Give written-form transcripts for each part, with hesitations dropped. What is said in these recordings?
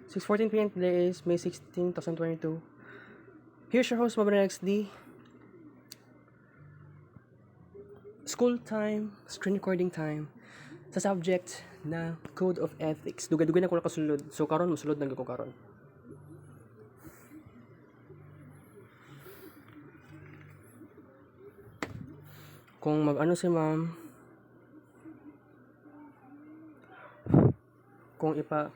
6:14 p.m. Today is May 16, 2022. Here's your host, Marvin Rey. School time, screen recording time, sa subject na Code of Ethics. Dugay-dugay na ko nakasulod. So karon masulod na ko karon. Kung mag-ano si ma'am, kung ipa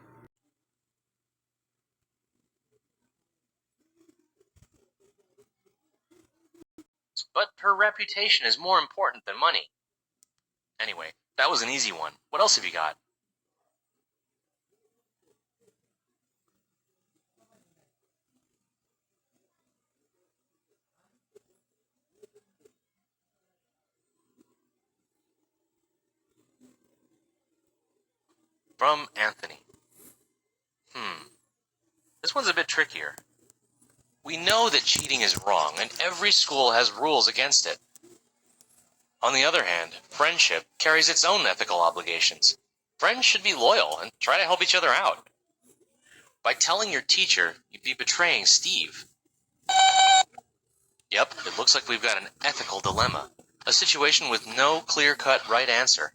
But her reputation is more important than money. Anyway, that was an easy one. What else have you got? From Anthony. This one's a bit trickier. We know that cheating is wrong, and every school has rules against it. On the other hand, friendship carries its own ethical obligations. Friends should be loyal and try to help each other out. By telling your teacher, you'd be betraying Steve. Yep, it looks like we've got an ethical dilemma. A situation with no clear-cut right answer.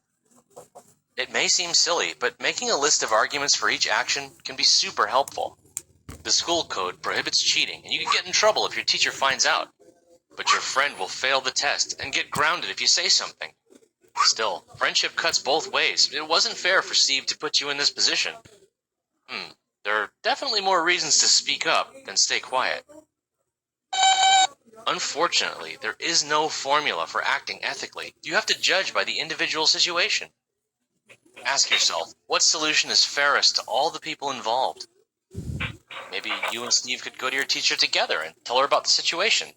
It may seem silly, but making a list of arguments for each action can be super helpful. The school code prohibits cheating, and you can get in trouble if your teacher finds out. But your friend will fail the test and get grounded if you say something. Still, friendship cuts both ways. It wasn't fair for Steve to put you in this position. There are definitely more reasons to speak up than stay quiet. Unfortunately, there is no formula for acting ethically. You have to judge by the individual situation. Ask yourself, what solution is fairest to all the people involved? Maybe you and Steve could go to your teacher together and tell her about the situation.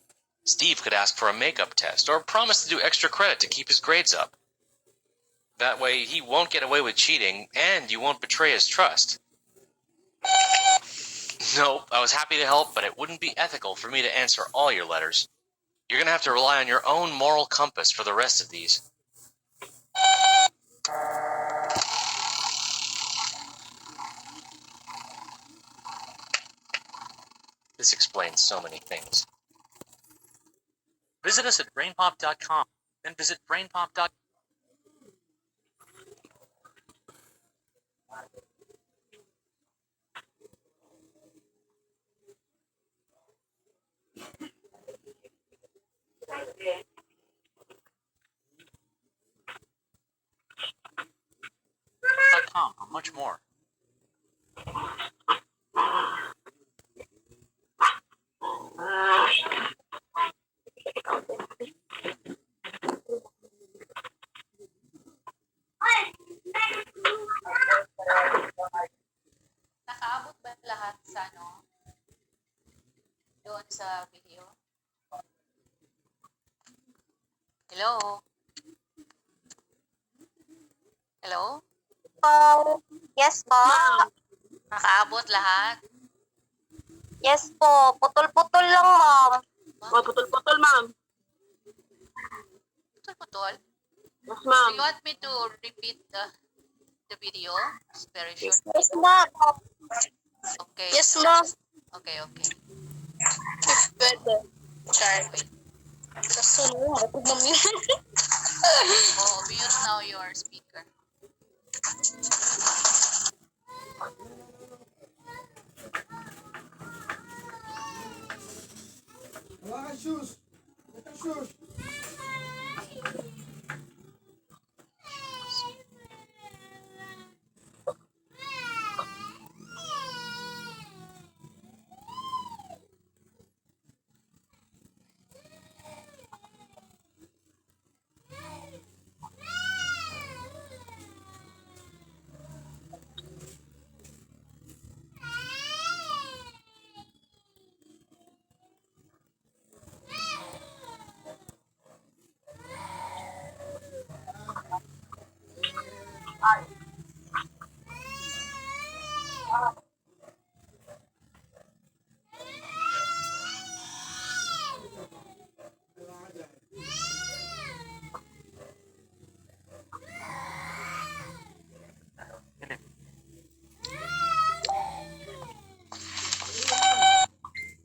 Steve could ask for a makeup test or promise to do extra credit to keep his grades up. That way, he won't get away with cheating, and you won't betray his trust. Nope, I was happy to help, but it wouldn't be ethical for me to answer all your letters. You're going to have to rely on your own moral compass for the rest of these. This explains so many things. Visit us at brainpop.com, then visit brainpop.com. For much more. Nakaabot ba lahat sa doon sa video? Hello? Hello? Yes po. Nakaabot lahat? Yes po. Putol-putol lang, ma'am. Oh, putol-putol, ma'am. Putol-putol? Yes, Do ma'am. you want me to repeat the video? It's very short. Yes, ma'am. Okay. Yes, ma'am. Okay. Pwede. Sorry. Wait. Kasunod. Mami. Oh, mute now your speaker. Shoes. Shoes.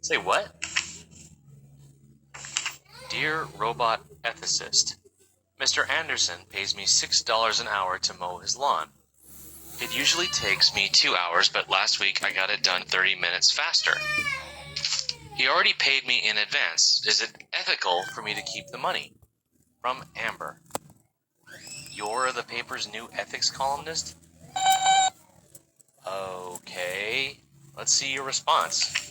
Say what? Dear robot ethicist, Mr. Anderson pays me $6 an hour to mow his lawn. It usually takes me 2 hours, but last week I got it done 30 minutes faster. He already paid me in advance. Is it ethical for me to keep the money? From Amber. You're the paper's new ethics columnist? Okay. Let's see your response.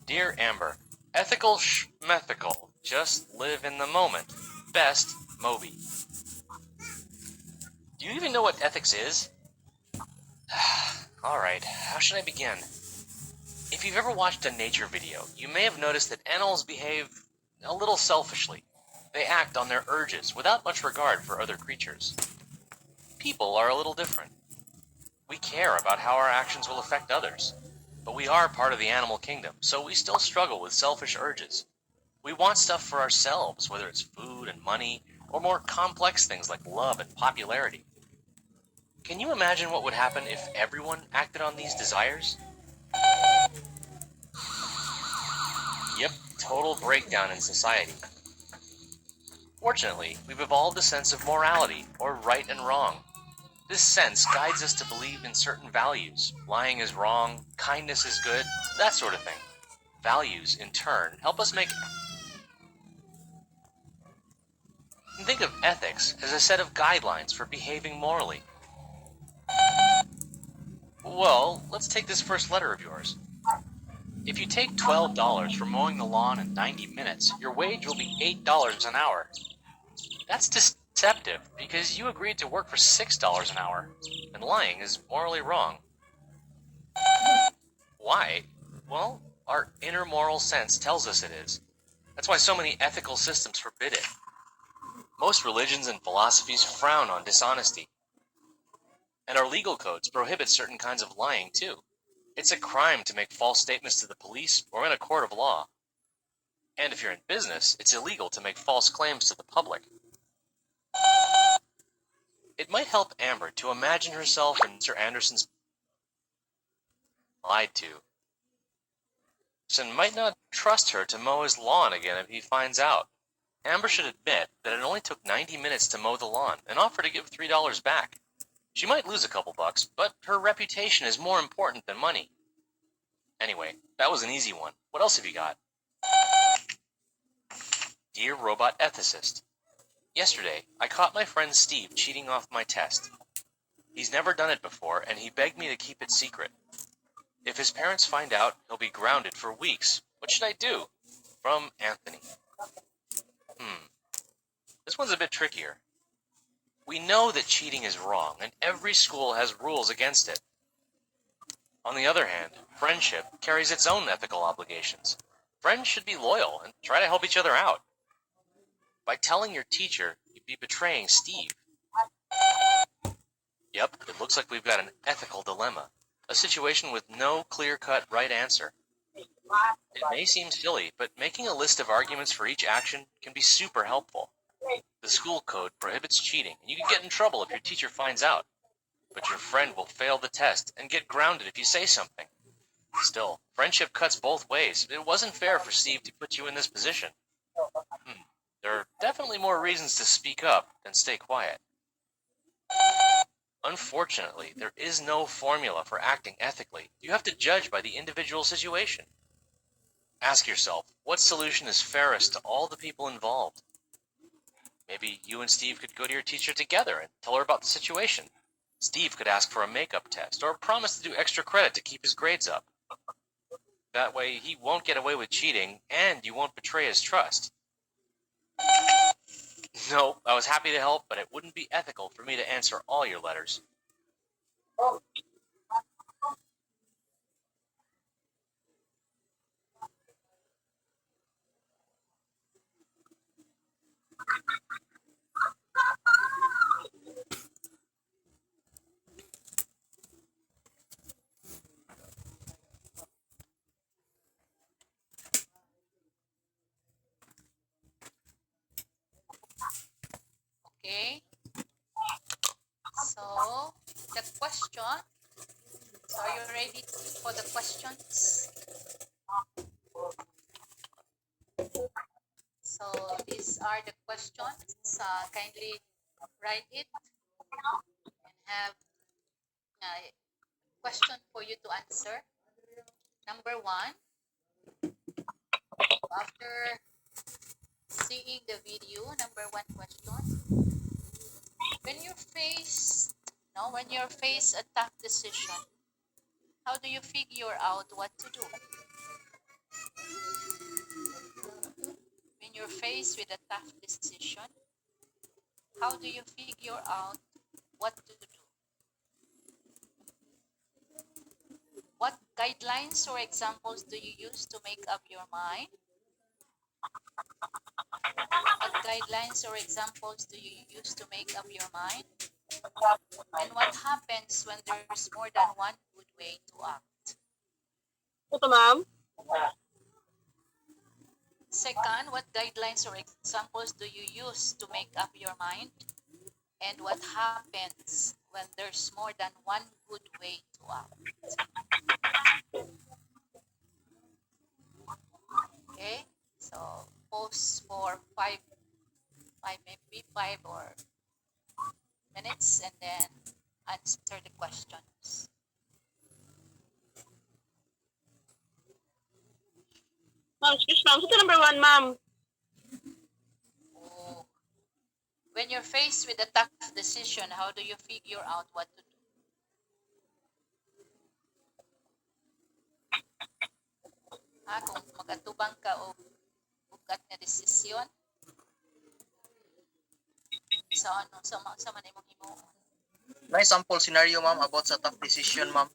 Dear Amber, ethical schmethical. Just live in the moment. Best, Moby. Do you even know what ethics is? Alright, how should I begin? If you've ever watched a nature video, you may have noticed that animals behave a little selfishly. They act on their urges without much regard for other creatures. People are a little different. We care about how our actions will affect others, but we are part of the animal kingdom, so we still struggle with selfish urges. We want stuff for ourselves, whether it's food and money, or more complex things like love and popularity. Can you imagine what would happen if everyone acted on these desires? Yep, total breakdown in society. Fortunately, we've evolved a sense of morality, or right and wrong. This sense guides us to believe in certain values. Lying is wrong, kindness is good, that sort of thing. Values, in turn, help us make... Think of ethics as a set of guidelines for behaving morally. Well, let's take this first letter of yours. If you take $12 for mowing the lawn in 90 minutes, your wage will be $8 an hour. That's deceptive, because you agreed to work for $6 an hour, and lying is morally wrong. Why? Well, our inner moral sense tells us it is. That's why so many ethical systems forbid it. Most religions and philosophies frown on dishonesty. And our legal codes prohibit certain kinds of lying, too. It's a crime to make false statements to the police or in a court of law. And if you're in business, it's illegal to make false claims to the public. It might help Amber to imagine herself in Mr. Anderson's lied to. Anderson might not trust her to mow his lawn again if he finds out. Amber should admit that it only took 90 minutes to mow the lawn and offer to give $3 back. She might lose a couple bucks, but her reputation is more important than money. Anyway, that was an easy one. What else have you got? Dear robot ethicist, yesterday I caught my friend Steve cheating off my test. He's never done it before, and he begged me to keep it secret. If his parents find out, he'll be grounded for weeks. What should I do? From Anthony. This one's a bit trickier. We know that cheating is wrong, and every school has rules against it. On the other hand, friendship carries its own ethical obligations. Friends should be loyal and try to help each other out. By telling your teacher, you'd be betraying Steve. Yep, it looks like we've got an ethical dilemma. A situation with no clear-cut right answer. It may seem silly, but making a list of arguments for each action can be super helpful. The school code prohibits cheating, and you can get in trouble if your teacher finds out. But your friend will fail the test and get grounded if you say something. Still, friendship cuts both ways. It wasn't fair for Steve to put you in this position. There are definitely more reasons to speak up than stay quiet. Unfortunately, there is no formula for acting ethically. You have to judge by the individual situation. Ask yourself, what solution is fairest to all the people involved? Maybe you and Steve could go to your teacher together and tell her about the situation. Steve could ask for a makeup test or promise to do extra credit to keep his grades up. That way, he won't get away with cheating, and you won't betray his trust. No, I was happy to help, but it wouldn't be ethical for me to answer all your letters. Okay. So, the question. So, are you ready for the questions? So these are the questions. Kindly write it and have a question for you to answer. Number one, after seeing the video, number one question: when you face, no, when you're faced a tough decision, how do you figure out what to do? When you're faced with a tough decision, how do you figure out what to do? What guidelines or examples do you use to make up your mind? What guidelines or examples do you use to make up your mind? And what happens when there's more than one good way to act? Ito, ma'am. Second, what guidelines or examples do you use to make up your mind? And what happens when there's more than one good way to act? Okay, so pause for maybe 5 or minutes, and then answer the questions. Ma'am, excuse ma'am. Ito number 1, ma'am. Oh. When you're faced with a tough decision, how do you figure out what to do? Kung mag-atubang ka o bugat na desisyon, sa man imong himuon. May sample scenario, ma'am, about sa tough decision, ma'am.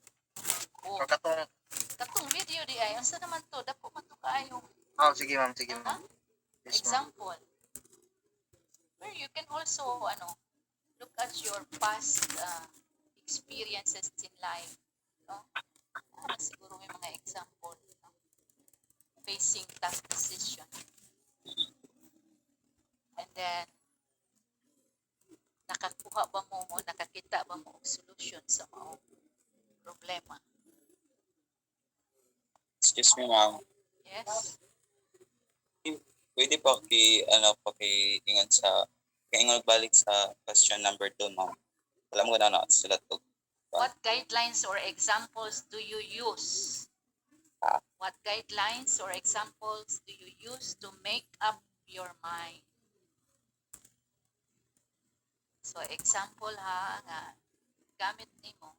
Oh, Or katong video di ay, asa naman to? Dako man to kaayo. sige, ma'am, sige, ma'am. Yes, ma'am. Example. Where you can also, look at your past experiences in life. No? Siguro may mga example. No? Facing tough decision. And then, nakakuha ba mo o nakakita ba mo og solution sa mga problema? Excuse me, ma'am. Yes? Pwede ingon balik sa question number 2, ma'am. Alam mo na sila to. What guidelines or examples do you use? What guidelines or examples do you use to make up your mind? So example ha, nga gamit nimo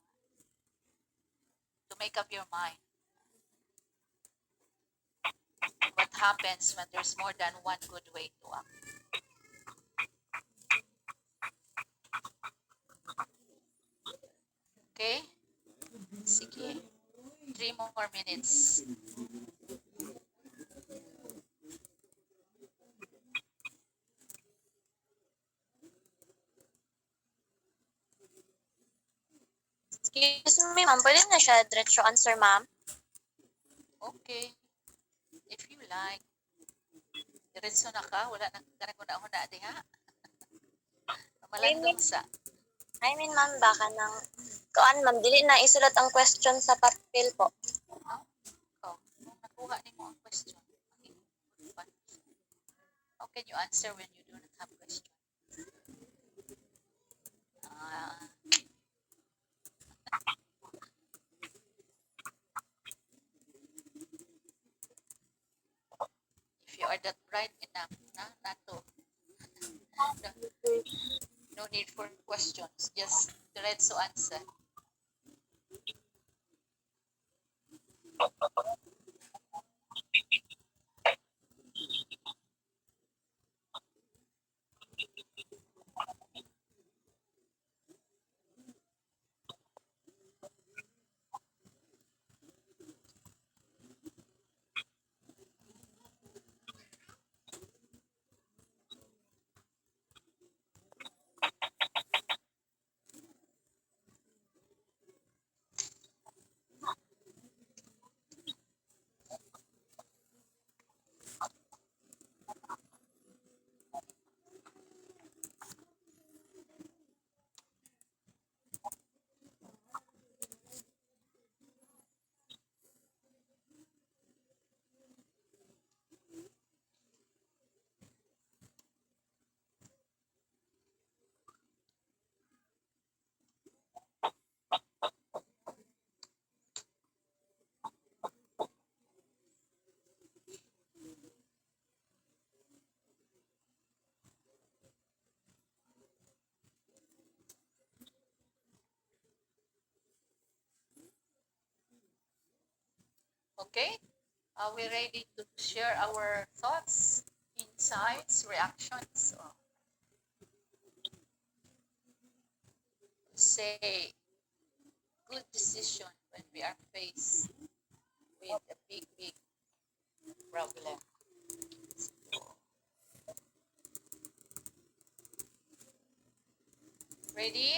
to make up your mind. What happens when there's more than one good way to act? Okay? Sige. 3 more minutes. Excuse me, ma'am. Pwede na siya diretso answer, ma'am? Okay. If you like. Diretso na ka, wala na kanang una diha. Malandong sa. I mean, ma'am, baka nang... Kuan, ma'am, dili na isulat ang question sa papel po. No? Oh, nakuha nimo ang question. Okay. How can you answer when you do not have question? If you are that bright enough, not to. No need for questions. Just diretso answer. Okay? Are we ready to share our thoughts, insights, reactions? Or say good decision when we are faced with a big, big problem. Ready?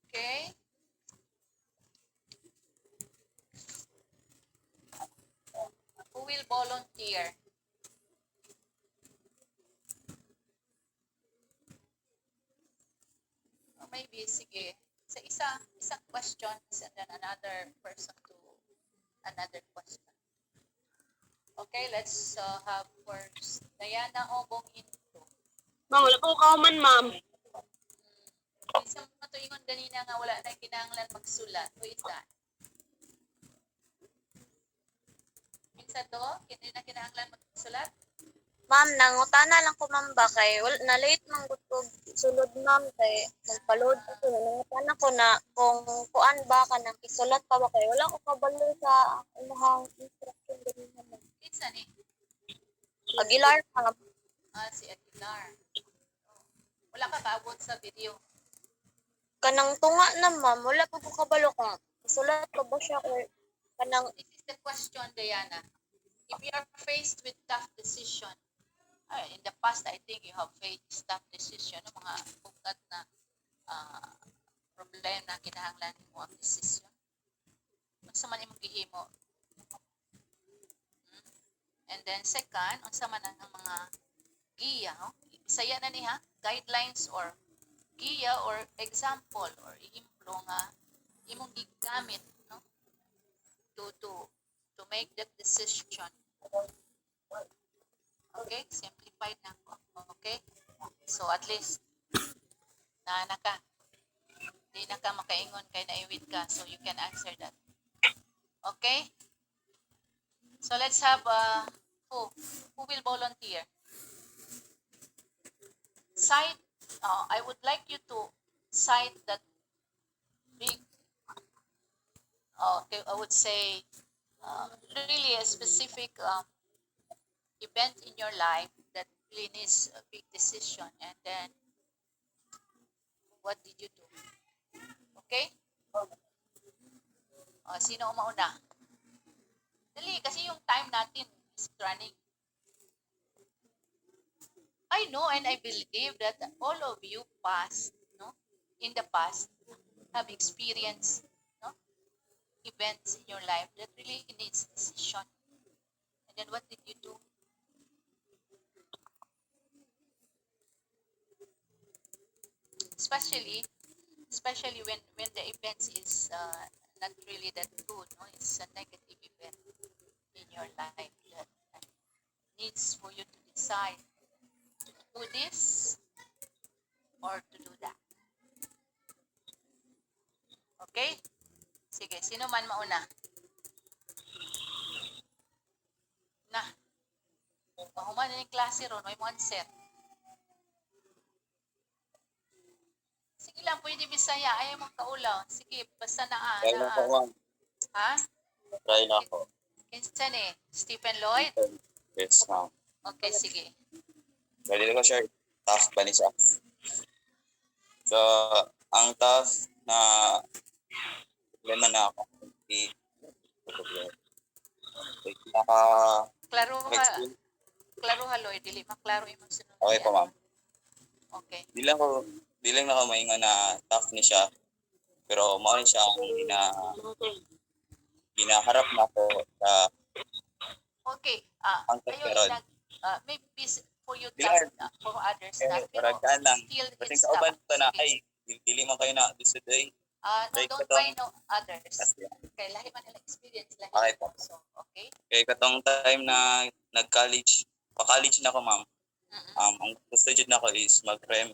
Okay. Who will volunteer? Or maybe, sige, sa isang questions and then another person to another question. Okay, let's have first Diana Obong Into. Ma'am, wala po kauman, ma'am. Isa mo to ingon ganina nga wala na kinahanglan magsulat. Who is that? Minsa to, hindi na kinahanglan magsulat? Ma'am, nangutana lang ko ma'am ba kay na late man gud ko sulod ma'am kay magpaload ako nangutana ko na kung kuan ba ka nang isulat pa ba kay wala ko kabalo sa imong instruction din ma'am. Minsa ni, Aguilar ma'am. si Aguilar. Wala ka kaabot sa video. Kanang tunga na ma'am, wala pa ko kabalo ka. Isulat pa ba siya kay kanang This is the question, Diana. If you are faced with tough decision, in the past, I think you have faced tough decision, mga bukat na problem na kinahanglan mo ang decision. Unsa man imong gihimo? And then second, unsa man ang mga giya, no? Bisaya na ni ha, guidelines or giya or example or ihemplo nga imong gigamit, no? To make that decision. Okay, simplified na ko. Okay? So at least na ka. Di na ka makaingon kay naiwit ka, so you can answer that. Okay? So let's have who will volunteer? Cite I would like you to cite that big okay, I would say really a specific event in your life that really needs a big decision, and then what did you do? Okay? Sino umauna? Dali, kasi yung time natin is running. I know and I believe that all of you in the past have experienced events in your life that really needs decision. And then what did you do? Especially when the events is not really that good, no? It's a negative event in your life that needs for you to decide to do this or to do that. Okay? Sige, sino man mauna? Na. Mahuman na yung klase ron, may mo answer. Sige lang, pwede Bisaya. Ayaw mong kaulaw. Sige, basta na. Try na ako, ma'am. Ha? Try na ako. Kinsan eh? Stephen Lloyd? Yes, ma'am. Okay, sige. Pwede ko share. Tough ba ni siya? So, ang tough na problema na ako. Naka... Klaro ha, Lloyd. Dili maklaro imong sunod. Okay po, ma'am. Okay. Di lang na ako maingon na tough ni siya. Pero mao siya ang hinaharap na ako sa Okay. ang Ayaw karon. maybe for you Dili- tough for others na. Pero lang. Still, Kasi it's sa uban tough. to na, Sige. ay, dili man kayo na gusto day. No, Try don't ko to. mind no others. Kaya lahi man nila experience. Lahi Okay man po. also. Okay? Kaya katong time na nag-college, pa-college na ako, ma'am. Mm-mm. Ang gusto dyan na ako is mag-rem.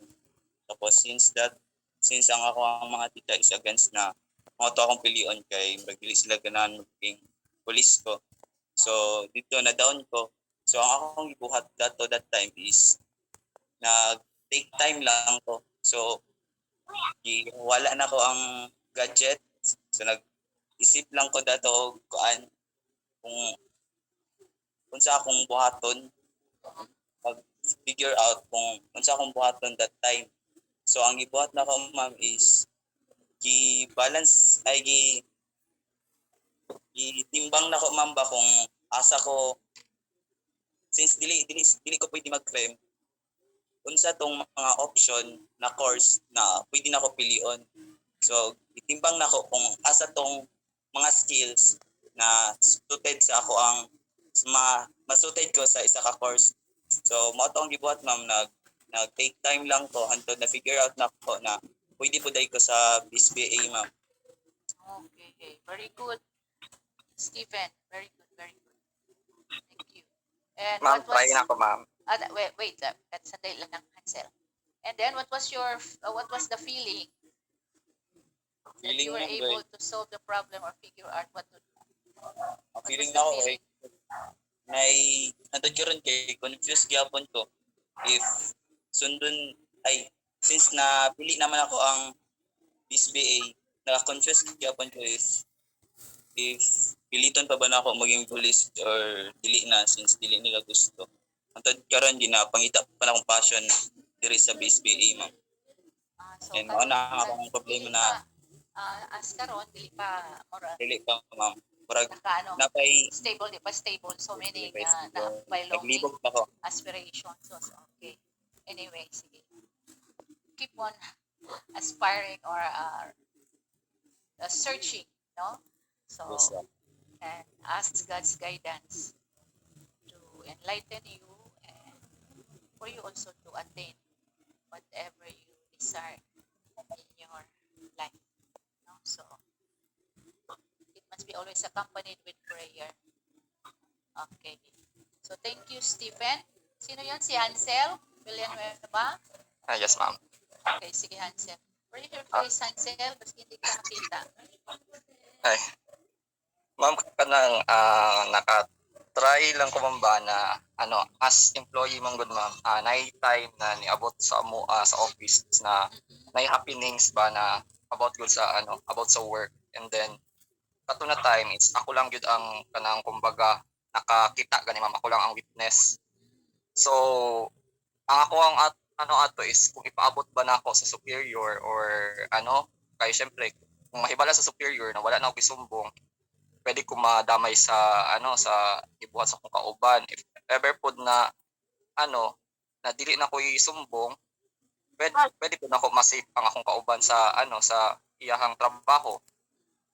Tapos since ang ako ang mga tita is against na mga to akong pilion kay murag dili sila ganahan maging pulis ko. So dito na down ko. So ang akong gibuhat that time is take time lang ko. So wala na ko ang gadget. So nag-isip lang ko dato og kuan kung sa akong buhaton pag figure out kung unsa akong buhaton that time. So ang gibuhat na ko ma'am is gi-balance ay gitimbang na ko ma'am ba kung asa ko since dili ko pwede mag-claim unsa tong mga option na course na pwede na ko pilion. So gitimbang na ko kung asa tong mga skills na suited sa ako ang masuited ko sa isa ka course. So mao to ang gibuhat ma'am nag-take time lang ko hantod na figure out na ko na pwede po dahil ko sa BSBA ma'am. Okay, very good. Stephen, very good, very good. Thank you. And Ma'am, what was try na ko, ma'am. wait, sandali lang Hansel. And then what was the feeling that Feeling you were lang able to solve the problem or figure out what to do? ang What feeling was the na ako feeling? hantod ko rin kay confused gyapon ko if sundon ay since na pili naman ako ang BSBA na-confuse gyapon ko if piliton pa ba na ako maging police or dili na since dili nila gusto. Hantod karon ginapangita pa na akong passion diri sa BSBA ma'am. So And mao na akong problema na as karon dili pa mura dili pa ma'am. Murag naka napay stable, di pa stable, so meaning naglibog naglibog pa ko. aspiration. So okay. Anyway, sige. Keep on aspiring or searching, no? So, Yes, ma'am. and ask God's guidance to enlighten you and for you also to attain whatever you desire in your life. No? So, it must be always accompanied with prayer. Okay. So, thank you, Stephen. Sino yun? Si Hansel? Villanueva? Yes, ma'am. Okay, sige, Hansel. Where your face, Hansel? Kasi hindi ka makita. Ay. Ma'am, kanang naka-try lang ko ma'am ba na as employee man gud ma'am, nay time na niabot sa sa office na nay happenings ba na about gud sa about sa work, and then kato na time is ako lang gud ang kanang kumbaga nakakita gani ma'am, ako lang ang witness. So ang ako ang ato is kung ipaabot ba na ako sa superior or kay syempre kung mahibala sa superior na wala na ako isumbong, pwede ko madamay sa sa ibuhat sa akong kauban. If ever pod na na dili na ko isumbong, pwede po na ako masave ang akong kauban sa sa iyahang trabaho.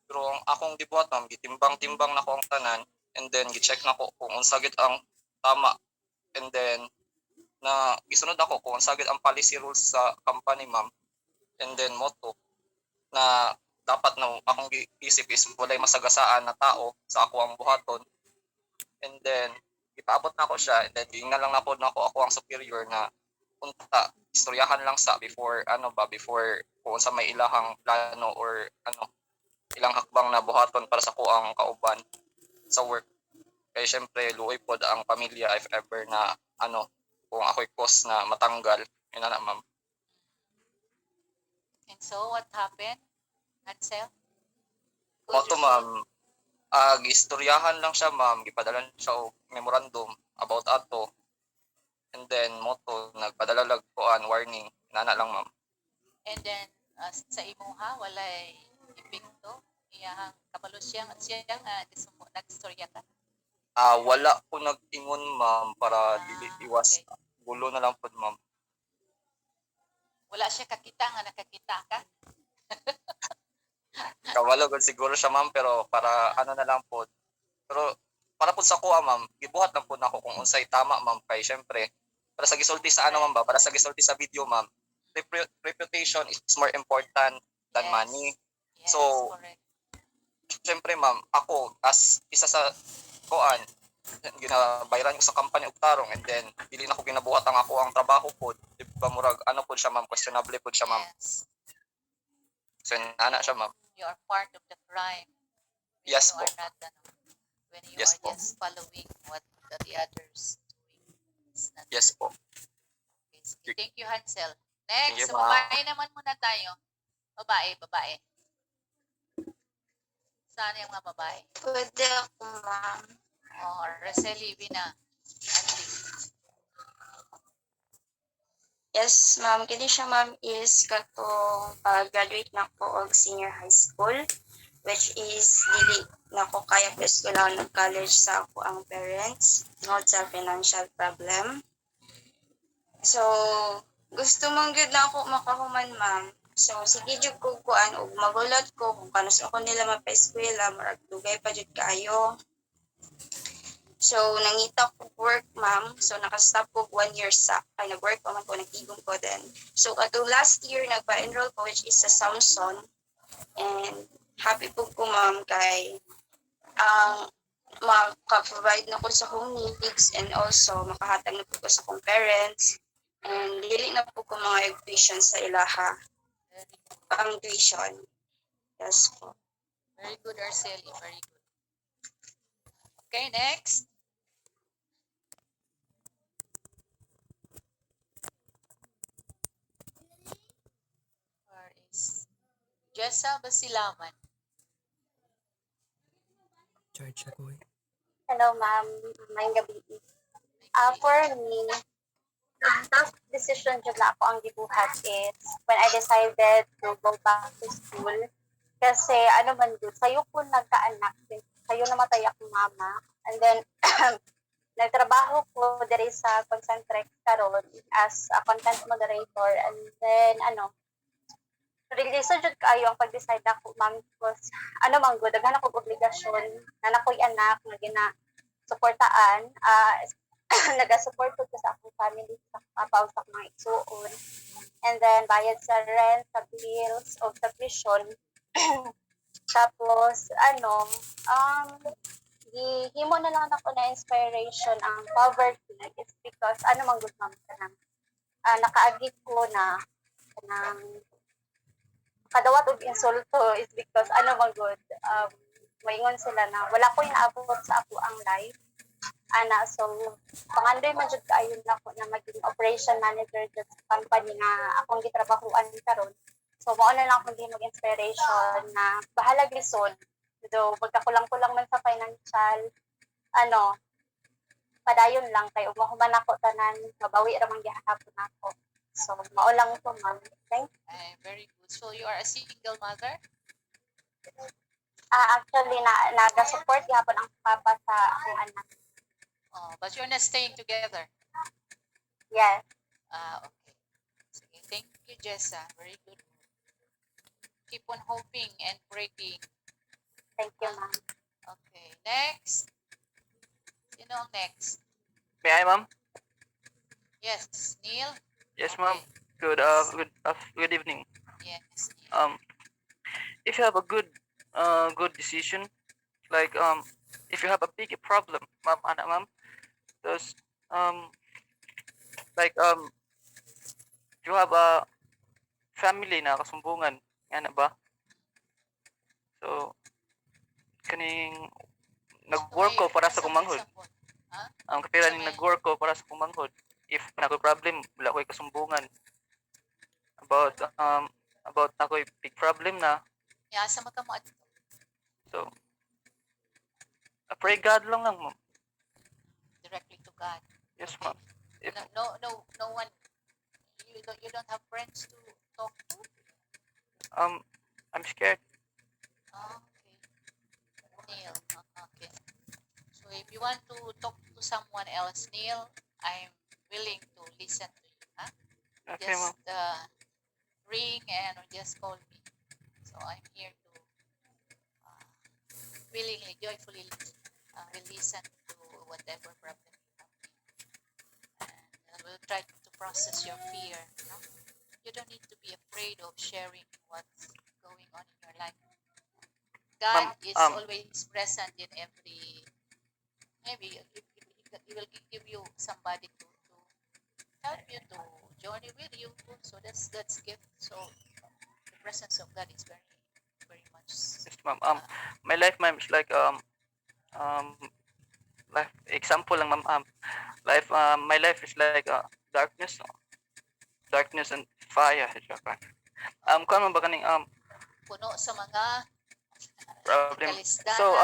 Pero ang akong gibuhat ma'am, gitimbang-timbang na ko ang tanan, and then gi-check na ko kung unsa gid ang tama, and then na gisunod ako kung unsa gid ang policy rules sa company ma'am, and then motto na dapat na akong isip is walay masagasaan na tao sa ako ang buhaton, and then ipaabot na ako siya, and then gingan lang na ako ang superior na unta istoryahan lang sa before before kung sa may ilahang plano or ilang hakbang na buhaton para sa ko ang kauban sa work. Kaya syempre luoy pod ang pamilya if ever na kung ako'y cause na matanggal, yun na ma'am. And so, what happened, Hansel? Moto ma'am, gistoryahan lang siya ma'am, gipadalan siya og memorandum about ato, and then moto nagpadala lag koan warning nana lang ma'am. And then, sa imuha, walay epekto? Iyahang kabalo siyang nagstorya ka? Wala ko nag-ingon ma'am para dili iwas Okay. gulo na lang pod ma'am. Wala siya kakita nga nakakita ka? Kawalo gud siguro siya ma'am, pero para na lang pod. Pero para pod sa kuha ma'am, gibuhat lang pod nako kung unsay tama ma'am, kay syempre para sa gisulti sa ma'am ba, para sa gisulti sa video ma'am, reputation is more important than Yes. money. Yes, So, correct. syempre ma'am, ako as isa sa kuan ginabayaran ko sa company og tarong, and then dili na ko ginabuhat ang ako ang trabaho pod, di ba murag pod siya ma'am, questionable po siya ma'am. Yes. So nana siya ma'am. You are part of the crime. When Yes you po. are not, when you Yes are po. just following what the others doing. It's not Yes po. okay. Sige, thank you, Hansel. Thank Next, you, sa ma'am. babae naman muna tayo. Babae. Sana yung mga babae. Pwede ako, ma'am. Oh, Roseli, Vina, Andy. Yes, ma'am. Kini siya, ma'am, is katong graduate na ko og senior high school, which is dili na ko kaya pa eskwelahan ng college sa ako ang parents tungod sa financial problem. So, gusto mong gyud na ako makahuman, ma'am. So, sige jud ko kuan og magulat ko kung kanus ako nila mapa-eskwela, marag dugay pa jud kaayo. So, nangita ko work, ma'am. So, nakastop ko 1 year sa, ay nag-work pa man ko, nagtigong ko din. So, katong last year, nagpa-enroll ko, which is sa Samson. And happy po ko, ma'am, kay ang maka-provide na ko sa home needs and also makahatag na po ko sa akong parents. And dili na po ko mga tuition sa ilaha. Pang tuition. Yes po. Very good, Arceli. Very good. Okay, next. Where is Jessa Basilaman? Charge ako eh. Hello, ma'am. May gabi. For me, ang tough decision dyan na ako ang gibuhat is when I decided to go back to school. Kasi ano man doon, sayo ko nagkaanak, sayo namatay akong mama. And then, nagtrabaho ko diri sa Concentric karon as a content moderator. And then, realisyon jud kaayo ang pag-decide ako, ma'am, because man good, daghan akong obligasyon na nakoy anak nga gina-suportaan. Naga-support ko sa akong family, sa kapaw sa mga igsuon. And then, bayad sa rent, sa bills, o sa tuition. Tapos, himo na lang ako na inspiration ang poverty is because, man good, ma'am, nakaagi ko na kadawat og insulto is because man good, maingon sila na wala ko inaabot sa ako ang life. So pangandoy man jud kaayo na ako na maging operation manager jud sa company nga akong gitrabahuan karon. So mao na lang akong mag-inspiration na bahalag lisod. So magkakulang-kulang man sa financial, padayon lang kay ug mahuman ako tanan, mabawi ra man gihapon ako. So mao lang to, ma'am. Thank you. Very good. So you are a single mother? Actually, naga-support gihapon ang papa sa akong anak. Oh, but you're not staying together? Yes. Okay. Sige, thank you, Jessa. Very good. Keep on hoping and praying. Thank you, ma'am. Okay, next. Sino ang next? May I, ma'am? Yes, Neil? Yes, ma'am. Okay. Good evening. Yes, Neil. If you have a good decision, like if you have a big problem, ma'am, because you have a family na kasumbungan, ano ba? So kaning nag-work ko para sa kumanghod. Ang kapira ni nag-work ko para sa kumanghod. If nakoy problem, wala ko'y kasumbungan about nakoy big problem na. Yeah, sa mata mo adto. So pray God lang, ma'am. Directly to God. Yes, Okay. ma'am. No one. You don't have friends to talk to. I'm scared. Okay. Neil. Okay. So if you want to talk to someone else, Neil, I'm willing to listen to you. Huh? Okay, ma'am. Just ring and just call me. So I'm here to willingly, joyfully will listen to whatever problem you have. And we'll try to process your fear. No? You don't need to be afraid of sharing what's going on in your life. God is always present in every. Maybe he will give you somebody to help you to journey with you. So that's God's gift. So the presence of God is very, very much. Yes, ma'am. My life, ma'am, is like um, life example lang, ma'am. My life is like darkness, darkness and fire. Kung ano ba kaning Puno sa mga problem. kalisdanan. So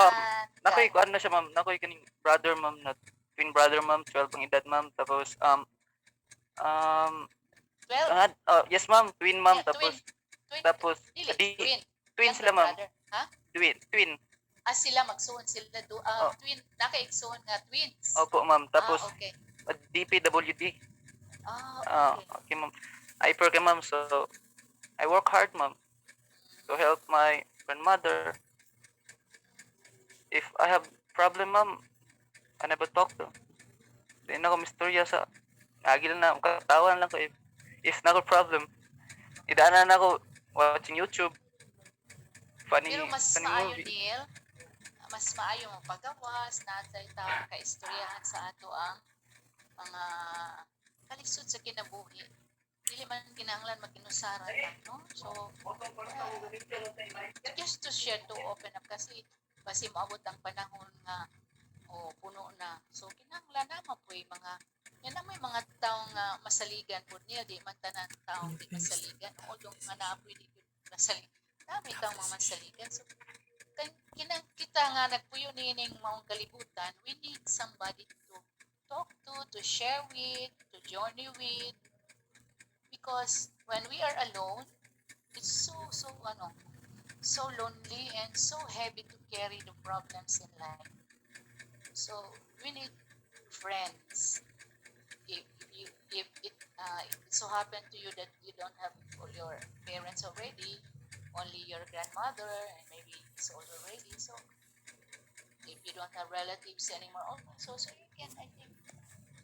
nakoy kuan na siya, ma'am. Nakoy kaning brother, ma'am, na twin brother, ma'am, 12 ang edad, ma'am. Tapos 12. yes, ma'am, twin, ma'am. Yeah, twin. Tapos Dili, twin twin. sila, ma'am. Brother. Ha? Twin. Sila magsuon sila twin. Nakaigsuon nga twins. Opo, ma'am. Tapos Okay. DPWD. Okay. Okay, ma'am. Hyper ka, ma'am. So I work hard, ma'am, to help my grandmother. If I have problem, ma'am, I never talk to. Di na ko mistorya sa agil na katawan lang ko if na ko problem. Idaanan ako watching YouTube. Funny Pero mas funny maayo, movie. Neil, mas maayo mo paggawas, natay taong kaistoryahan sa ato ang mga kalisod sa kinabuhi. Dili man kinahanglan maginusaran lang, no? So, just to share, to open up kasi maabot ang panahon nga puno na. So, kinahanglan na mapoy mga yan na may mga taong masaligan po niya, di man tanan taong di masaligan. Although nga naapoy di masaligan. Dami taong mga masaligan. So, kita nga nagpuyo nining maong kalibutan, we need somebody to talk to share with, to journey with. Because when we are alone, it's so lonely and so heavy to carry the problems in life. So we need friends. If it so happen to you that you don't have your parents already, only your grandmother and maybe it's old already. So if you don't have relatives anymore, also so you can, I think,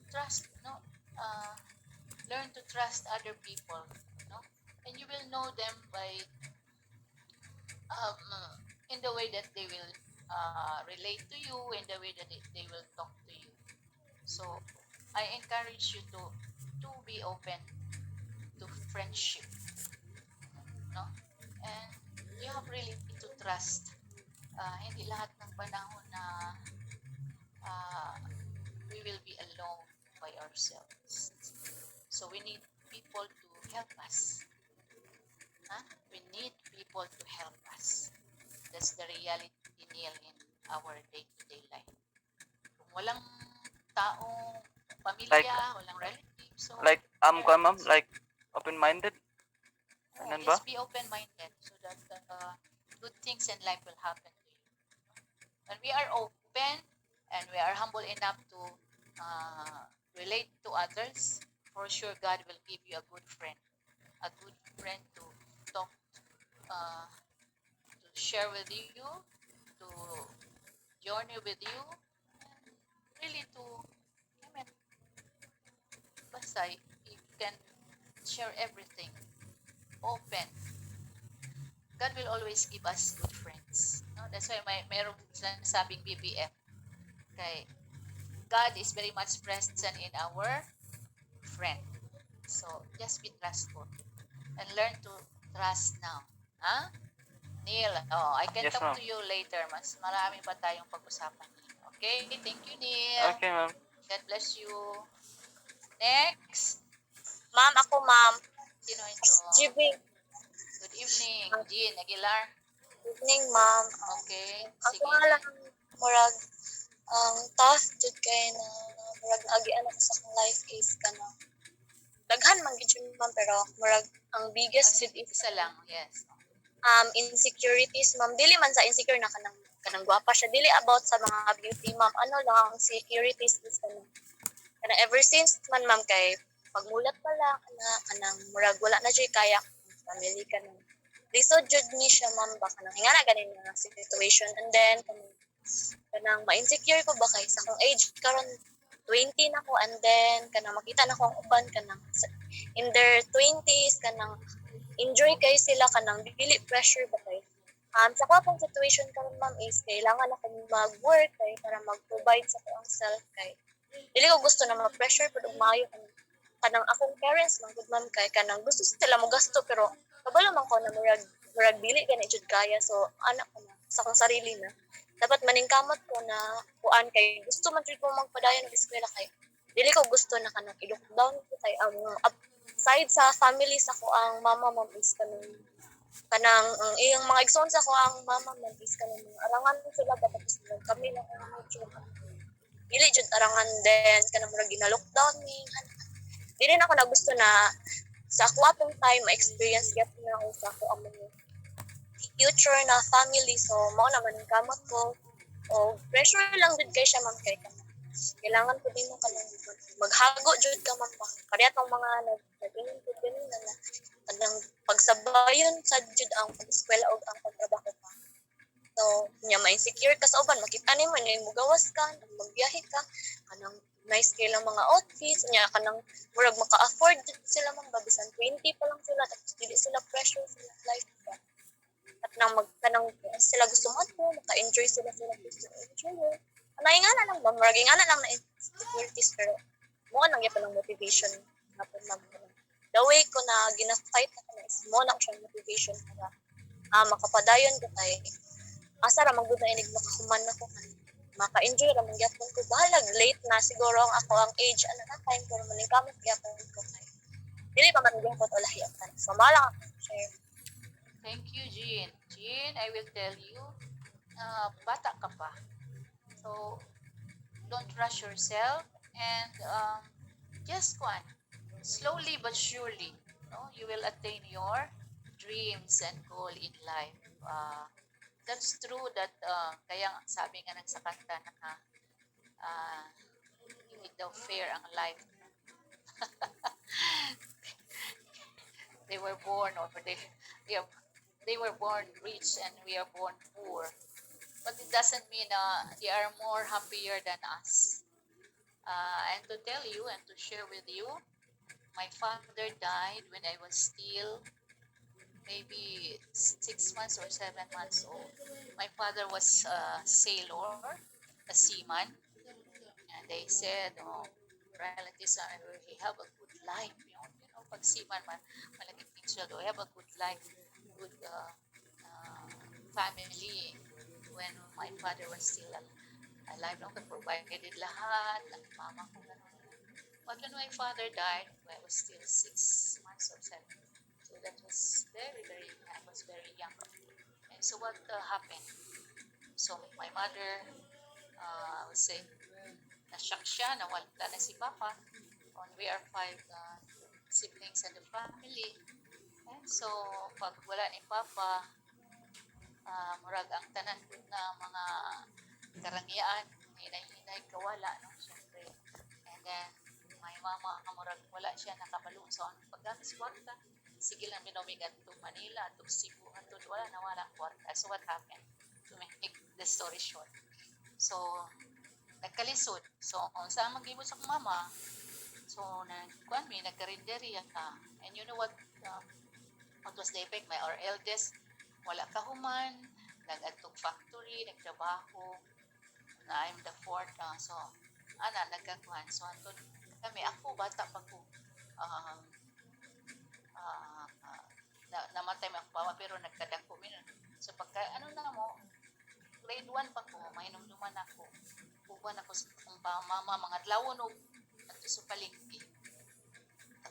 trust, learn to trust other people, and you will know them by in the way that they will relate to you, in the way that they will talk to you. So I encourage you to be open to friendship, and you have really to trust. Hindi lahat ng panahon na we will be alone by ourselves. So we need people to help us. We need people to help us. That's the reality, Neil, in our day-to-day life. Kung walang taong pamilya, walang relatives, so Ma'am, like open-minded. Ganun ba? just be open-minded so that good things in life will happen to you. When we are open and we are humble enough to relate to others, for sure God will give you a good friend to talk, to share with you, to journey with you, and really basta you can share everything open. God will always give us good friends. No? That's why mayroong sinasabing BBF. Okay. God is very much present in our friend. So, just be trustful. And learn to trust now. Neil, I can Yes, talk ma'am. to you later. Mas marami pa tayong pag-usapan. Okay? Thank you, Neil. Okay, ma'am. God bless you. Next. Ma'am, ako ma'am. Sino ito? GB. Good evening. Jean Aguilar. Evening, ma'am. Okay. Ako Sige. nga lang, murag, ang tough jud kay na murag agian ako sa akong life is kana. Daghan man gid yun, ma'am, pero murag ang biggest jud is Isa lang. Yes. insecurities, ma'am. Dili man sa insecure na kanang gwapa siya. Dili about sa mga beauty, ma'am. Ano lang, insecurities is kana ever since man, ma'am, kay pagmulat pa lang kanang murag wala na jud kaya family kanang lisod jud ni siya, ma'am, ba kanang nga na ganin nga situation, and then kanang ma-insecure ko ba kay sa akong age karon 20 na ko, and then kanang makita na ko ang uban kanang in their 20s kanang enjoy kay sila kanang dili pressure ba kay sa akong situation karon, ma'am, is kailangan ako mag-work kay para mag-provide sa akong self kay dili ko gusto na ma-pressure pud og maayo kanang akong parents man gud ma'am kay kanang gusto sila mo gasto pero kabalo man ko na murag dili gani jud kaya so anak ko na sa akong sarili na dapat maningkamot ko na kuan kay gusto man jud ko magpadayon og eskwela kay dili ko gusto na kanang i-lockdown ko kay ang side sa family sa ko ang mama ma'am is kanang ang iyang mga igsoon sa ko ang mama ma'am is kanang mga arangan sila tapos kami na dili jud arangan then kanang murag gina-lockdown ni dili na ako nagusto na sa ako atong time ma-experience gyud na ako sa ako ang mga future na family so mao naman ang kamot ko o pressure lang jud kay siya ma'am kay kailangan ko din mo kanang maghago jud ka ma'am ba kaya tong mga nag-inom jud ganun na kanang pagsabayon sa jud ang pag-eskwela og ang pagtrabaho pa so nya ma-insecure ka sa uban makita nimo na mugawas ka magbiyahe ka kanang nice kay lang mga outfits nya kanang murag maka-afford sila ma'am ba bisan 20 pa lang sila tapos dili sila pressure sa life ba at nang kanang sila gusto mo maka-enjoy sila gusto enjoy naingana lang ba murag ingana lang na insecurities pero mo nang gyapon ang motivation hapon lang the way ko na gina-fight na is mo na siya motivation para makapadayon ko kay asa ra magud na inig makahuman ako maka-enjoy ra man gyapon ko balag late na siguro ang ako ang age ano na time pero maningkamot gyapon ko kay dili pa man gyapon ulahi ang so malang ako share. Thank you, Jean. Jean, I will tell you, bata ka pa. So, don't rush yourself and just slowly but surely, no, you will attain your dreams and goal in life. That's true that kaya sabi nga sa kanta na hindi daw fair ang life. They were born or they were born rich and we are born poor. But it doesn't mean they are more happier than us. And to tell you and to share with you, my father died when I was still maybe 6 months or 7 months old. My father was a sailor, a seaman, and they said, relatives he have a good life. You know, pag seaman man, malaging sweldo, have a good life, good family. When my father was still alive, provided lahat ng mama ko. But when my father died, I was still 6 months or 7. So that was I was very young. And so what happened? So my mother, I would say, na-shock siya, nawala na si Papa. We are 5 siblings in the family. And so, pag wala ni Papa, murag ang tanan na mga karangyaan, hinay kawala, no? Siyempre. And then, my mama, murag wala siya nakabalo sa paggamit sa kwarta. Sige lang binomigan to Manila, to Cebu, to wala na walang kwarta. So, what happened? To make the story short. So, nagkalisod. So, saan mag-ibot sa mama? So, nagkarinderya ka. And you know what was the effect? Our eldest, wala kahuman, nag-atong factory, nagtrabaho, na I'm the 4th. So, nagkakuhan. So, antod kami, ako, bata pa ko, namatay mo ako bawa, pero nagkadako. So, pagka, grade 1 pa ko, mahinumduman ako. Uban ako sa mama, mga dlawon o ato sa palengke.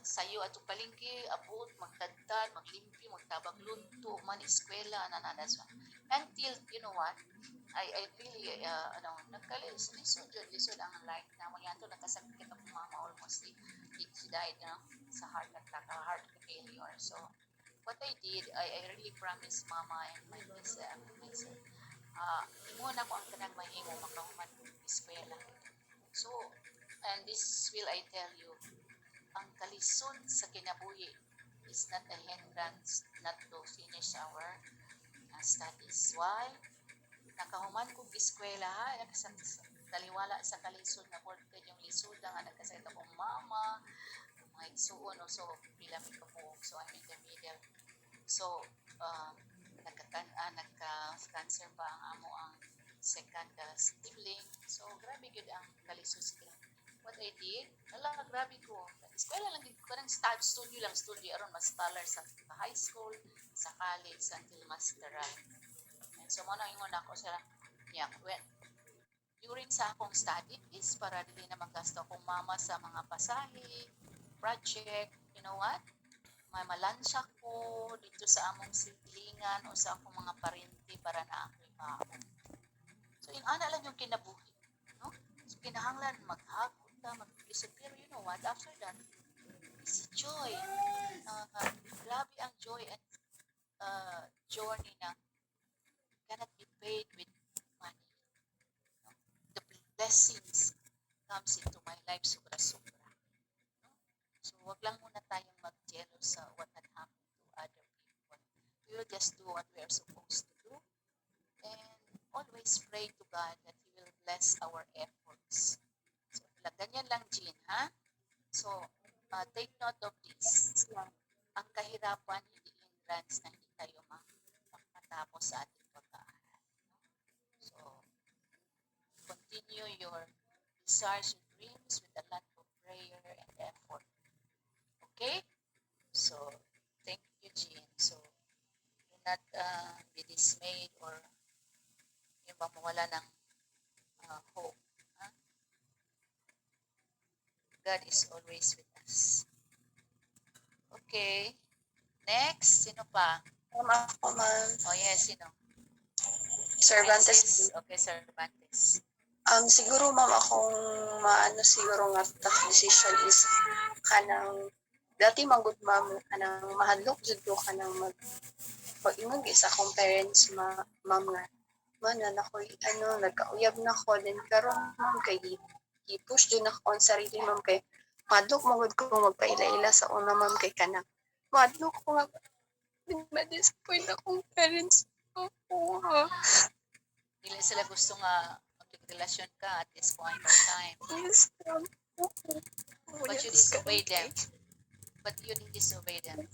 Sayo ato palengke, abot, magtadtad, maglimpi, magtabag lunto, man eskwela, nananaso. Until, you know what, I really, lisod ang life na mo yan to, nakasakit ako mama, almost, she died, sa heart attack, heart failure. So, what I did, I really promised mama and myself, muna ko ang kanang mahimo makahuman eskwela. So, and this will I tell you, ang kalisod sa kinabuhi is not a hindrance not to finish our studies. Why? Nakahuman ko eskwela ha, taliwala sa kalisod na ported yung lisod nga nagkasakit akong mama, mga igsuon, so pilamig ko po, so I'm in the middle. So, nagka-cancer pa ang amo ang second sibling. So, grabe yun ang kalisod sa what I did, ala, grabe ko. Eskwela lang, parang studio lang, studio. Aron, mas scholar sa high school, sa college, until masteral. And so, mo nang ingon ako sila, yeah, when, during sa akong studies, para dili na magasto akong mama sa mga pasahe, project, you know what? May malansya ko dito sa among silingan o sa akong mga parinti para na ako'y maon. So, ana lang yung kinabuhi. No? So, kinahanglan maghagod ka, mag-isip. Pero you know what? After that, is joy. Grabe ang joy and journey na cannot be paid with money. No? The blessings comes into my life sobra-sobra. No? So, wag lang muna tayong mag-jealous sa what had happened to other people. We will just do what we are supposed to do and always pray to God that He will bless our efforts. So, ganyan lang, Jean, ha? So, take note of this. Ang kahirapan, hindi hindrance na hindi tayo makatapos sa ating pag-aaral. So, continue your desires and dreams with a lot of prayer and effort. Okay? So, thank you, Jean. So, do not be dismayed or yung bang mawala ng hope. Huh? God is always with us. Okay. Next, sino pa? Ako, ma'am. Oh, yes, sino? Cervantes. Okay, Cervantes. Siguro, ma'am, akong maano siguro nga tough decision is kanang dati manggod, ma'am, kanang mahadlok jud ko kanang mag-ingog sa akong parents, ma'am, nga manan ako'y nagkauyab na ko din karon, ma'am, kay i-push din ako ang sarili, ma'am, kay madlok manggod ko magpaila-ila sa una, ma'am, kay kanang madlok ko nga ma-disappoint akong parents ko. Dili sila gusto nga magrelasyon ka at this point of time. Yes, ma'am. But you disobey them. But you disobey them.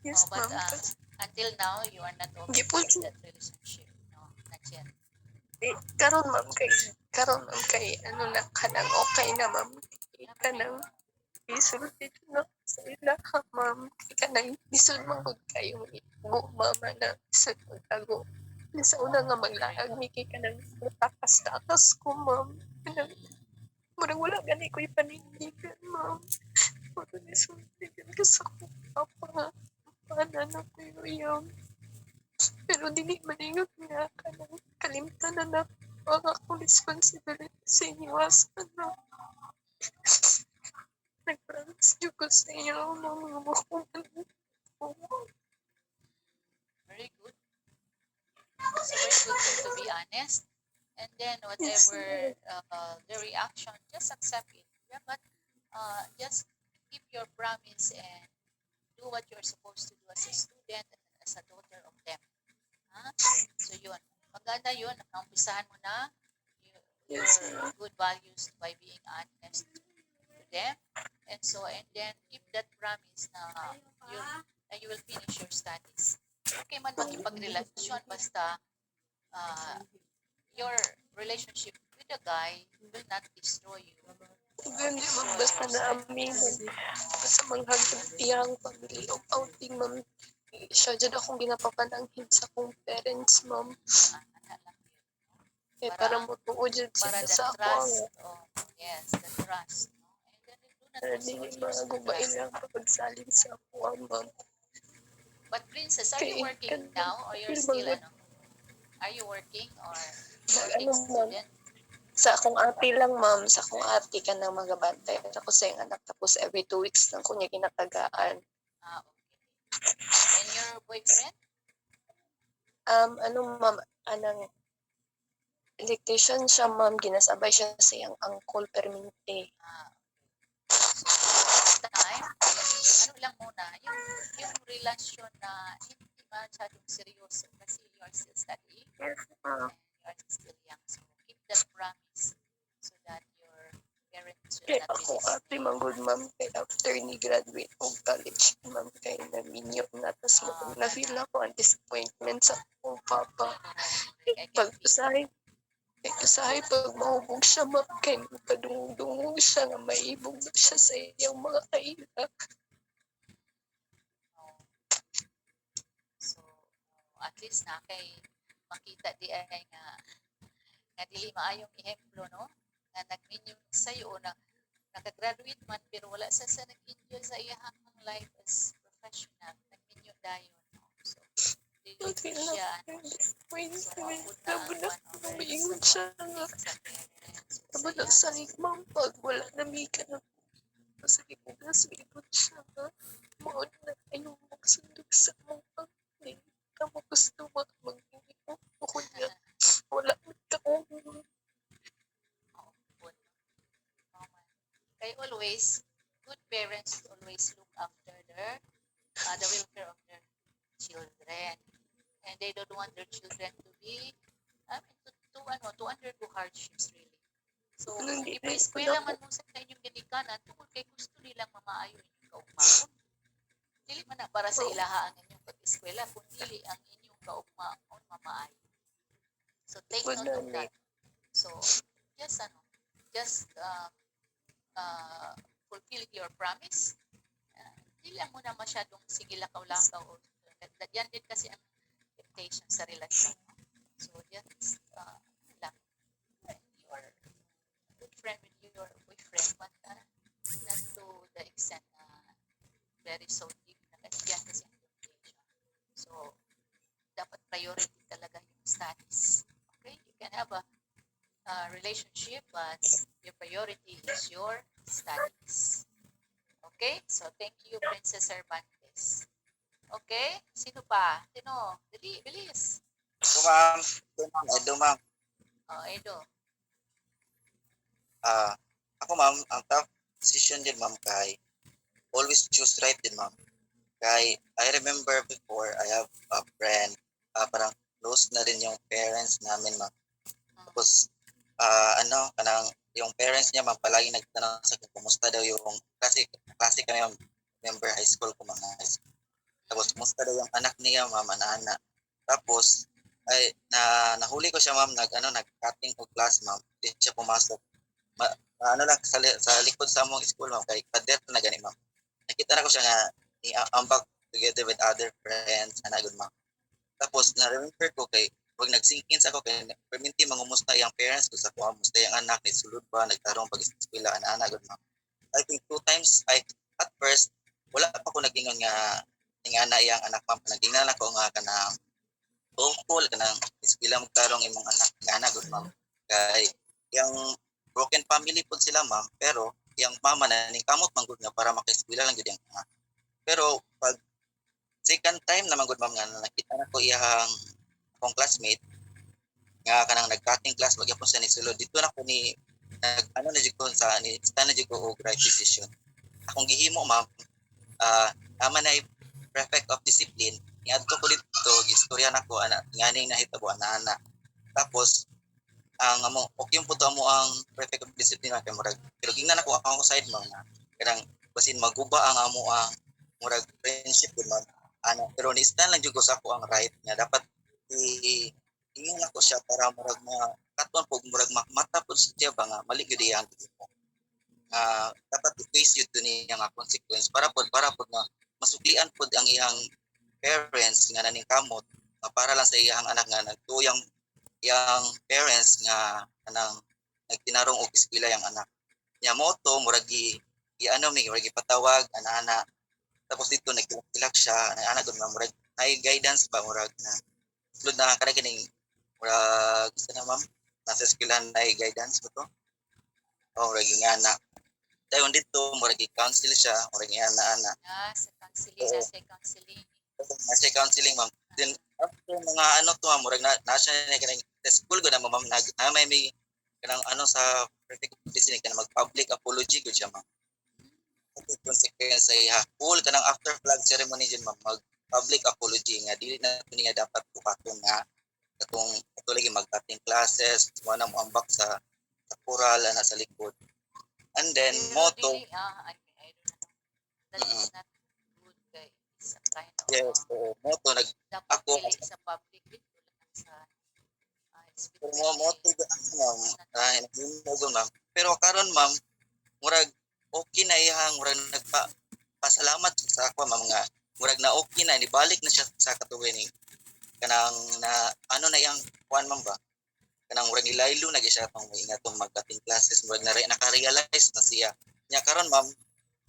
Yes, but ma'am. until now, you are not okay Gipon- with that relationship. No, not yet. Karon, ma'am, kay ano na kanang okay na, ma'am. Kanang isulti na sa ila ka, ma'am. Kanang isud magud kayo ibo, mama, na isud magtago. Sa una nga maglaag ni kay kanang takas-takas ko, ma'am. Kanang murag wala gani ko ipanindigan, ma'am. Murag isulti ka sa kong papa. Paano na ko yung pero dili maningot nga kanang kalimtan na ang akong responsibility sa iniwasan na nag-promise dyan ko sa iyo mga makuman ko. Very good. It's a very good thing to be honest. And then whatever the reaction, just accept it. Yeah, but just keep your promise and do what you're supposed to do as a student and as a daughter of them. So yun. Maganda yun. Nakampisahan mo na your good values by being honest to them. And then keep that promise na you will finish your studies. Okay man makipagrelasyon basta your relationship with the guy will not destroy you. Gandi, ma'am, basta na amin. Basta manghagod iyang family of outing, ma'am. Siya dyan akong ginapapananghin sa akong parents, ma'am. Eh, para mutuo dyan Para sila the sa ako. trust. Yes, the trust. And then you do not Para lose di your magubay trust. lang pagsalin sa ako, ma'am. But Princess, are you Okay, working now or you're feel still good. Are you working or Ano, working ma'am? student? Sa akong ate lang, ma'am. Sa akong ate ka na magabantay. Ako sa yung anak. Tapos every 2 weeks lang ko niya ginatagaan. Okay. And your boyfriend? Ano, ma'am, anang electrician siya, ma'am. Ginasabay siya sa iyang uncle permanente. Time, ano lang muna, yung relasyon na hindi masyadong seryoso kasi you are still studying Yes, and ma'am. you are still young. So keep that promise so that your parents will Kaya not be ako, ate, dismayed. manggod, ma'am. Kaya after ni graduate of college, ma'am, kaya naminyo na. Tapos na-feel ako ang disappointment sa akong papa. I can feel Pag-usahin, Kay kasahay pag mahubog siya ma'am, kay padungog-dungog siya nga maibog na siya sa iyang mga kaila. So, at least na kay makita di ay nga dili maayong ehemplo, no? Na nag-minyo sa'yo o na nakagraduate man pero wala sa nag-enjoy sa iyang life as professional. Nag-minyo dayon, no? So, dili Okay siya, lang. so maabot na Sabi ang na, one of the umiingon siya nga. sa parents. Sabi na sa ma'am, pag wala na may ka na masakit na sumipot siya nga. Maon na kayong magsundog sa mong pag-ning. Kamo gusto mag-ingin mo. Bukod nga, wala ka Kay always, good parents always look after the welfare of their children. And they don't want their children to be, to undergo hardships really. So, ipa-eskwela man mo sa inyong ginikanan, tungkol kay gusto nilang mamaayo inyong kaugmaon. Dili man na para sa ilaha ang inyong pag-eskwela, kung dili ang inyong kaugmaon mamaayo. So, take note of that. So, just fulfill your promise. Hindi lang muna masyadong sige lakaw-lakaw. Yan din kasi ang temptation sa relasyon. So, just lang. You are a good friend with your boyfriend, but not to the extent na very so deep na kasi yan kasi ang temptation. So, dapat priority talaga yung studies. Okay? You can have a relationship, but your priority is your studies. Okay? So, thank you, Princess Cervantes. Okay? Sino pa? Sino? Dali, bilis. So, ma'am. Edo, ma'am. Edo. Ako, ma'am, ang top decision din, ma'am, kay always choose right din, ma'am. Kay, I remember before, I have a friend, parang close na rin yung parents namin, ma'am. Tapos, kanang yung parents niya, ma'am, palagi nagtanong sa akin, kumusta daw yung, klase kami, ma'am, member high school ko, mga high school. Tapos, kumusta daw yung anak niya, ma'am, anak. Tapos, nahuli ko siya, ma'am, nag-cutting ko class, ma'am. Hindi siya pumasok. Sa likod sa among school, ma'am, kay pader na gani, ma'am. Nakita na ko siya nga, ambak together with other friends, good, ma'am. Tapos, na-remember ko kay, pag nag-sink-in sa ako, kay perminti mangumusta yung parents ko sa kuha, musta yung anak, ni sulod ba, nagtarong pag-eskwela, good, ma'am. I think 2 times, at first, wala pa ko nag-ingon nga, ingana yung anak, ma'am. Nag-ingan ako nga kanang tungkol, kanang eskwela magtarong imong anak, good, ma'am. Kay, yung broken family po sila, ma'am, pero yung mama na ning kamot man gud nga para maka-eskwela lang gid yung anak. Pero pag second time naman gud, ma'am, nga nakita na ko iyang akong classmate nga kanang nag-cutting class magyapon sa ni sulod dito na ko ni na jud ko sa ni stand na jud ko og right decision. Akong gihimo, ma'am, ama na prefect of discipline niadto ko dito gistorya nako ana nganing nahitabo ana. Tapos ang amo okay yung puto mo ang prefect of discipline kay murag pero gingnan ako ang side, ma'am, na kanang basin maguba ang amo ang murag friendship gud, ma'am. Pero ni stand lang jud ko sa ako ang right nga dapat ingin ako siya para murag katon po murag mata po siya ba nga mali gyud iyang dapat i-face yun doon yung consequence para po nga masuklian po ang iyang parents nga naning kamot para lang sa iyang anak nga nagtuyang iyang parents nga kanang nagtinarong og eskwela yang anak nya mo to murag murag ipatawag ana tapos dito nagtilak siya ana gud, ma'am, murag ay guidance ba murag na sulod na kada kining murag isa na, ma'am, nasa eskwelahan na guidance mo to murag yung anak dayon dito murag i-counsel siya murag ana Sa counseling. Nasa counseling, ma'am. Then after mga to, murag na siya na kanang school ko na, ma'am, may kanang sa prefect discipline kanang mag-public apology gud siya, ma'am. Ito consequence sa iya full kanang after flag ceremony din, ma'am, mag-public apology nga dili na niya dapat bukaton nga katong lagi mag-cutting classes mo na mo ambak sa kural na sa likod. And then moto I don't know. That is not good, guys. Some kind of yes, moto dapat ako dili sa public dito lang sa Pero between mo to ma'am, mo ma'am. Pero karon ma'am, murag okay na iyang murag pasalamat siya sa ako ma'am nga murag na okay na nibalik na siya sa katuwin ni kanang na ano na iyang kuan ma'am ba kanang murag nilaylo na gyud siya tong ingatong magdating classes murag na naka-realize na siya nya karon ma'am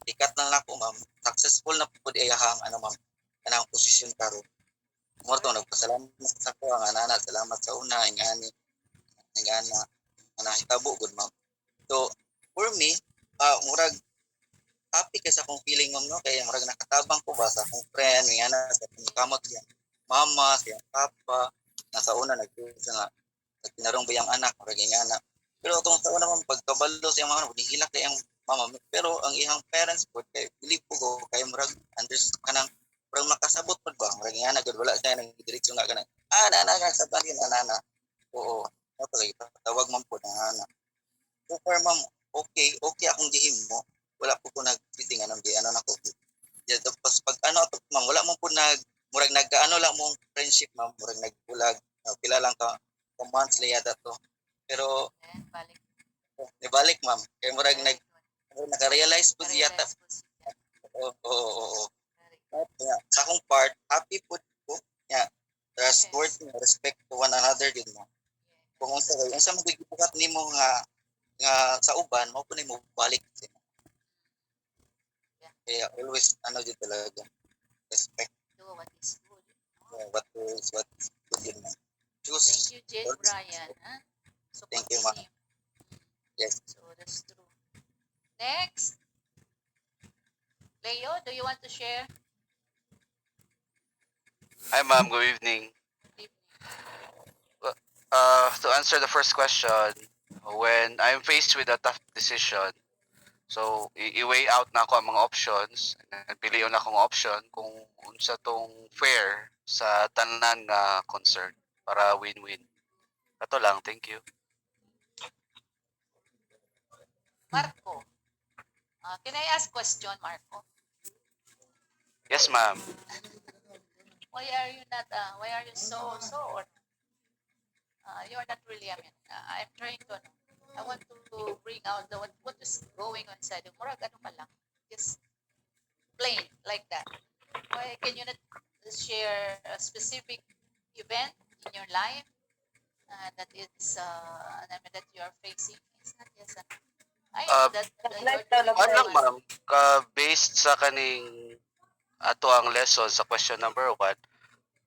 ikat na nako ma'am successful na pud iyang ano ma'am kanang posisyon karon mo to nagpasalamat sa ako ang anana salamat sa una ingani ingana ana hitabo gud ma'am so for me murag happy ka sa akong feeling ma'am no kaya murag nakatabang ko ba sa akong friend nga na sa akong kamot siya mama siya papa nasa una nagtusa nga sa kinarong bayang anak murag nga na pero tong sa una ma'am pagkabalo sa iyang mga anak hilak kay ang mama pero ang iyang parents po kay believe ko kay murag understand kanang murag makasabot pod ba murag nga na gud wala siya nang diretso nga kanang na sa balin ana oo mo to kay tawag man po na ana so far ma'am okay akong gihimo wala po nagsiting anong di ano nako. Yeah, tapos pag ano to ma'am wala mo po murag nagkaano lang mong friendship ma'am murag nagbulag pila lang ka months la yata to. Pero Then, balik. nibalik ma'am kay murag Very good. naka-realize po yata. Realize po siya. Oo. Very good. Sa akong part happy po ko nya trustworthy Yes. respect to one another din mo. Kung unsa kay unsa magibukat nimo nga sa uban mo po nimo balik. Kaya always ano din talaga respect Do what is good. what is good yun ma'am. Choose Thank you, Jane Brian. Huh? So Thank you, ma'am. continue. Yes. So that's true. Next. Leo, do you want to share? Hi, ma'am. Good evening. Good evening. To answer the first question, when I'm faced with a tough decision, so i-weigh out na ako ang mga options, and piliyon na akong option kung unsa tong fair sa tanan nga concern para win-win. Ato lang, thank you. Marco. Can I ask question, Marco? Yes, ma'am. Why are you not, why are you so, you're not really, I'm trying to, I want to bring out what is going on inside. Murag ano ka lang. Just plain, like that. Why can you not share a specific event in your life that is, that you are facing? It's not just, I know that you're doing Ano lang, fine. ma'am, based sa kaning ato ang lesson sa question number 1,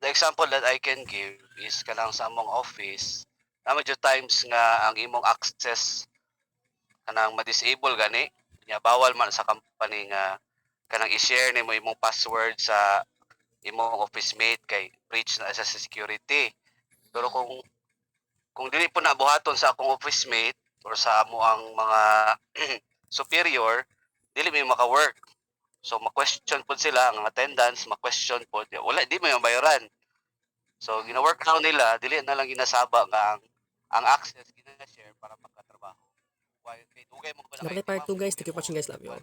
the example that I can give is kanang sa among office, medyo times nga ang imong access kanang ma-disable gani, nya bawal man sa company nga kanang i-share nimo imong password sa imong office mate kay breach na sa security. Pero kung dili po nabuhaton sa akong office mate or sa amo ang mga superior, dili may maka-work. So ma-question po sila ang attendance, ma-question po, wala di may mabayaran. So gina-work out nila, dili na lang ginasaba nga ang access gina-share para magkatrabaho. Why kay dugay mo ko Napakay part 2 guys. Thank you for watching guys. Love you all.